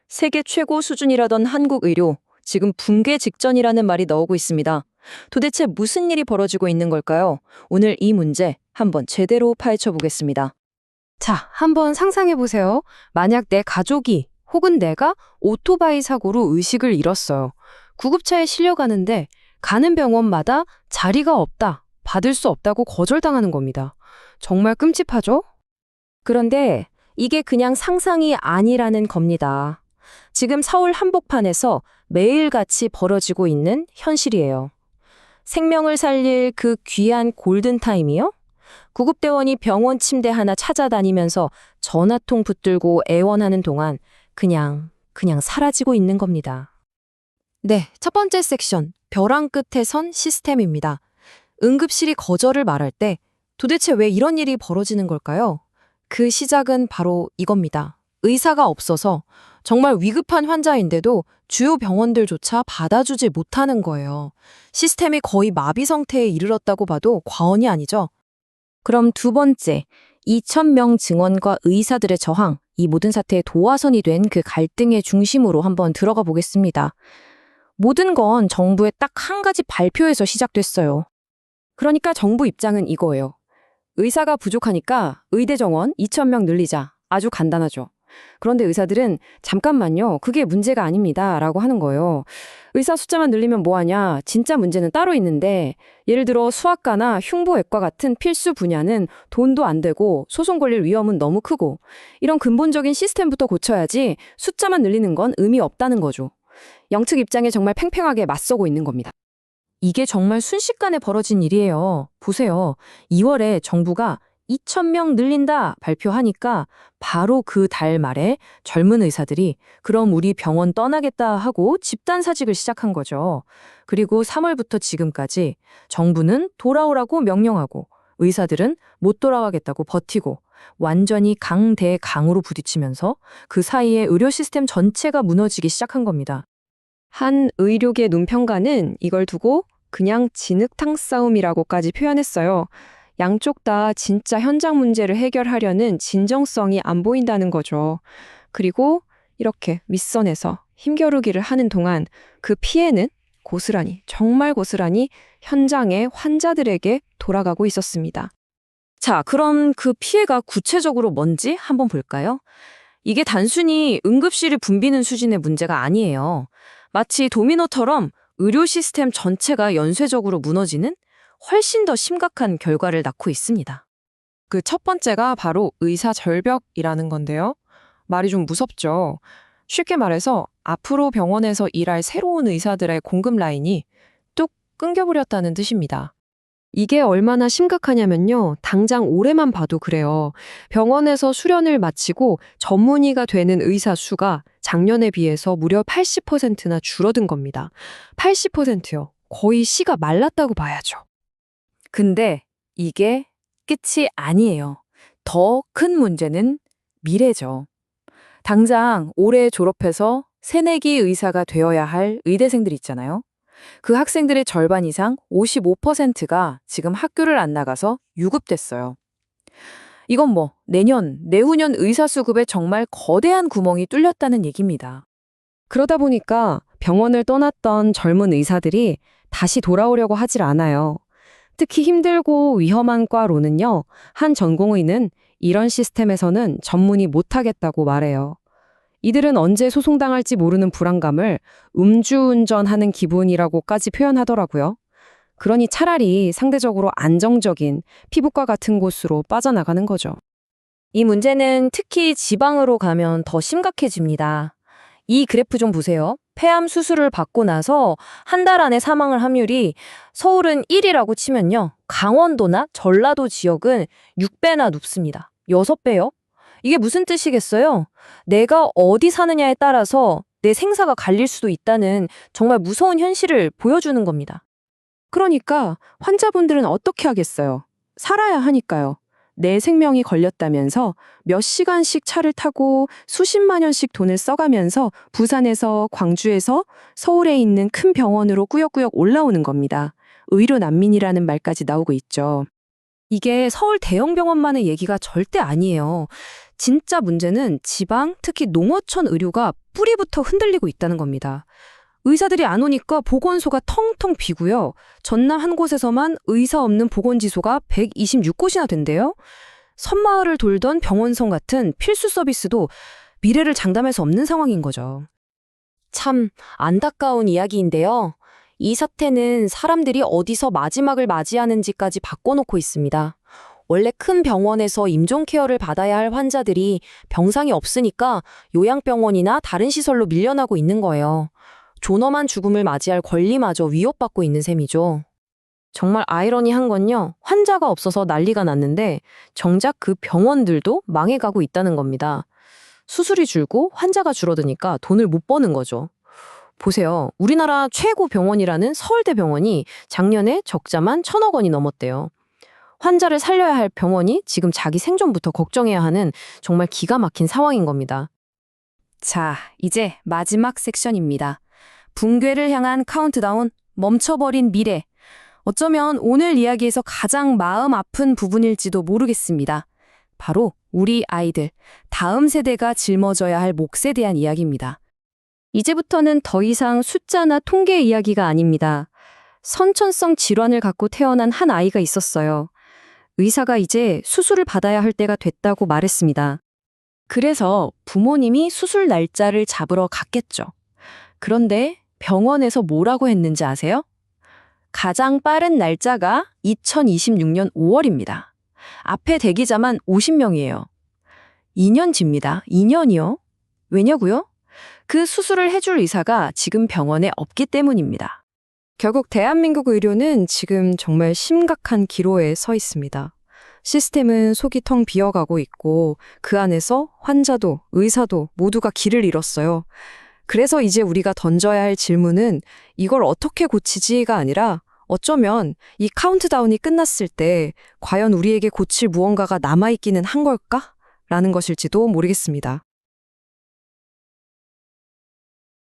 세계 최고 수준이라던 한국 의료, 지금 붕괴 직전이라는 말이 나오고 있습니다. 도대체 무슨 일이 벌어지고 있는 걸까요? 오늘 이 문제 한번 제대로 파헤쳐 보겠습니다. 자, 한번 상상해 보세요. 만약 내 가족이 혹은 내가 오토바이 사고로 의식을 잃었어요. 구급차에 실려가는데 가는 병원마다 자리가 없다, 받을 수 없다고 거절당하는 겁니다. 정말 끔찍하죠? 그런데 이게 그냥 상상이 아니라는 겁니다. 지금 서울 한복판에서 매일같이 벌어지고 있는 현실이에요. 생명을 살릴 그 귀한 골든타임이요? 구급대원이 병원 침대 하나 찾아다니면서 전화통 붙들고 애원하는 동안 그냥 사라지고 있는 겁니다. 네, 첫 번째 섹션, 벼랑 끝에 선 시스템입니다. 응급실이 거절을 말할 때 도대체 왜 이런 일이 벌어지는 걸까요? 그 시작은 바로 이겁니다. 의사가 없어서 정말 위급한 환자인데도 주요 병원들조차 받아주지 못하는 거예요. 시스템이 거의 마비 상태에 이르렀다고 봐도 과언이 아니죠. 그럼 두 번째, 2,000명 증원과 의사들의 저항, 이 모든 사태의 도화선이 된 그 갈등의 중심으로 한번 들어가 보겠습니다. 모든 건 정부의 딱 한 가지 발표에서 시작됐어요. 그러니까 정부 입장은 이거예요. 의사가 부족하니까 의대 정원 2,000명 늘리자. 아주 간단하죠. 그런데 의사들은 잠깐만요. 그게 문제가 아닙니다. 라고 하는 거예요. 의사 숫자만 늘리면 뭐하냐. 진짜 문제는 따로 있는데 예를 들어 수학과나 흉부외과 같은 필수 분야는 돈도 안 되고 소송 걸릴 위험은 너무 크고 이런 근본적인 시스템부터 고쳐야지 숫자만 늘리는 건 의미 없다는 거죠. 양측 입장에 정말 팽팽하게 맞서고 있는 겁니다. 이게 정말 순식간에 벌어진 일이에요. 보세요. 2월에 정부가 2,000명 늘린다 발표하니까 바로 그 달 말에 젊은 의사들이 그럼 우리 병원 떠나겠다 하고 집단 사직을 시작한 거죠. 그리고 3월부터 지금까지 정부는 돌아오라고 명령하고 의사들은 못 돌아가겠다고 버티고 완전히 강대강으로 부딪히면서 그 사이에 의료 시스템 전체가 무너지기 시작한 겁니다. 한 의료계 논평가는 이걸 두고 그냥 진흙탕 싸움이라고까지 표현했어요. 양쪽 다 진짜 현장 문제를 해결하려는 진정성이 안 보인다는 거죠. 그리고 이렇게 윗선에서 힘겨루기를 하는 동안 그 피해는 고스란히, 정말 고스란히 현장의 환자들에게 돌아가고 있었습니다. 자, 그럼 그 피해가 구체적으로 뭔지 한번 볼까요? 이게 단순히 응급실이 붐비는 수준의 문제가 아니에요. 마치 도미노처럼 의료 시스템 전체가 연쇄적으로 무너지는 훨씬 더 심각한 결과를 낳고 있습니다. 그 첫 번째가 바로 의사 절벽이라는 건데요. 말이 좀 무섭죠. 쉽게 말해서 앞으로 병원에서 일할 새로운 의사들의 공급 라인이 뚝 끊겨버렸다는 뜻입니다. 이게 얼마나 심각하냐면요. 당장 올해만 봐도 그래요. 병원에서 수련을 마치고 전문의가 되는 의사 수가 작년에 비해서 무려 80%나 줄어든 겁니다. 80%요. 거의 씨가 말랐다고 봐야죠. 근데 이게 끝이 아니에요. 더 큰 문제는 미래죠. 당장 올해 졸업해서 새내기 의사가 되어야 할 의대생들 있잖아요. 그 학생들의 절반 이상 55%가 지금 학교를 안 나가서 유급됐어요. 이건 뭐 내년, 내후년 의사 수급에 정말 거대한 구멍이 뚫렸다는 얘기입니다. 그러다 보니까 병원을 떠났던 젊은 의사들이 다시 돌아오려고 하질 않아요. 특히 힘들고 위험한 과로는요, 한 전공의는 이런 시스템에서는 전문의 못하겠다고 말해요. 이들은 언제 소송당할지 모르는 불안감을 음주운전하는 기분이라고까지 표현하더라고요. 그러니 차라리 상대적으로 안정적인 피부과 같은 곳으로 빠져나가는 거죠. 이 문제는 특히 지방으로 가면 더 심각해집니다. 이 그래프 좀 보세요. 폐암 수술을 받고 나서 한 달 안에 사망을 함률이 서울은 1이라고 치면요. 강원도나 전라도 지역은 6배나 높습니다. 6배요? 이게 무슨 뜻이겠어요? 내가 어디 사느냐에 따라서 내 생사가 갈릴 수도 있다는 정말 무서운 현실을 보여주는 겁니다. 그러니까 환자분들은 어떻게 하겠어요? 살아야 하니까요. 내 생명이 걸렸다면서 몇 시간씩 차를 타고 수십만 원씩 돈을 써가면서 부산에서 광주에서 서울에 있는 큰 병원으로 꾸역꾸역 올라오는 겁니다. 의료 난민이라는 말까지 나오고 있죠. 이게 서울 대형 병원만의 얘기가 절대 아니에요. 진짜 문제는 지방, 특히 농어촌 의료가 뿌리부터 흔들리고 있다는 겁니다. 의사들이 안 오니까 보건소가 텅텅 비고요. 전남 한 곳에서만 의사 없는 보건지소가 126곳이나 된대요. 섬마을을 돌던 병원성 같은 필수 서비스도 미래를 장담할 수 없는 상황인 거죠. 참 안타까운 이야기인데요. 이 사태는 사람들이 어디서 마지막을 맞이하는지까지 바꿔놓고 있습니다. 원래 큰 병원에서 임종 케어를 받아야 할 환자들이 병상이 없으니까 요양병원이나 다른 시설로 밀려나고 있는 거예요. 존엄한 죽음을 맞이할 권리마저 위협받고 있는 셈이죠. 정말 아이러니한 건요. 환자가 없어서 난리가 났는데 정작 그 병원들도 망해가고 있다는 겁니다. 수술이 줄고 환자가 줄어드니까 돈을 못 버는 거죠. 보세요. 우리나라 최고 병원이라는 서울대병원이 작년에 적자만 1,000억 원이 넘었대요. 환자를 살려야 할 병원이 지금 자기 생존부터 걱정해야 하는 정말 기가 막힌 상황인 겁니다. 자, 이제 마지막 섹션입니다. 붕괴를 향한 카운트다운, 멈춰버린 미래. 어쩌면 오늘 이야기에서 가장 마음 아픈 부분일지도 모르겠습니다. 바로 우리 아이들, 다음 세대가 짊어져야 할 몫에 대한 이야기입니다. 이제부터는 더 이상 숫자나 통계 이야기가 아닙니다. 선천성 질환을 갖고 태어난 한 아이가 있었어요. 의사가 이제 수술을 받아야 할 때가 됐다고 말했습니다. 그래서 부모님이 수술 날짜를 잡으러 갔겠죠. 그런데 병원에서 뭐라고 했는지 아세요? 가장 빠른 날짜가 2026년 5월입니다. 앞에 대기자만 50명이에요. 2년집니다. 2년이요? 왜냐고요? 그 수술을 해줄 의사가 지금 병원에 없기 때문입니다. 결국 대한민국 의료는 지금 정말 심각한 기로에 서 있습니다. 시스템은 속이 텅 비어가고 있고 그 안에서 환자도 의사도 모두가 길을 잃었어요. 그래서 이제 우리가 던져야 할 질문은 이걸 어떻게 고치지가 아니라 어쩌면 이 카운트다운이 끝났을 때 과연 우리에게 고칠 무언가가 남아있기는 한 걸까? 라는 것일지도 모르겠습니다.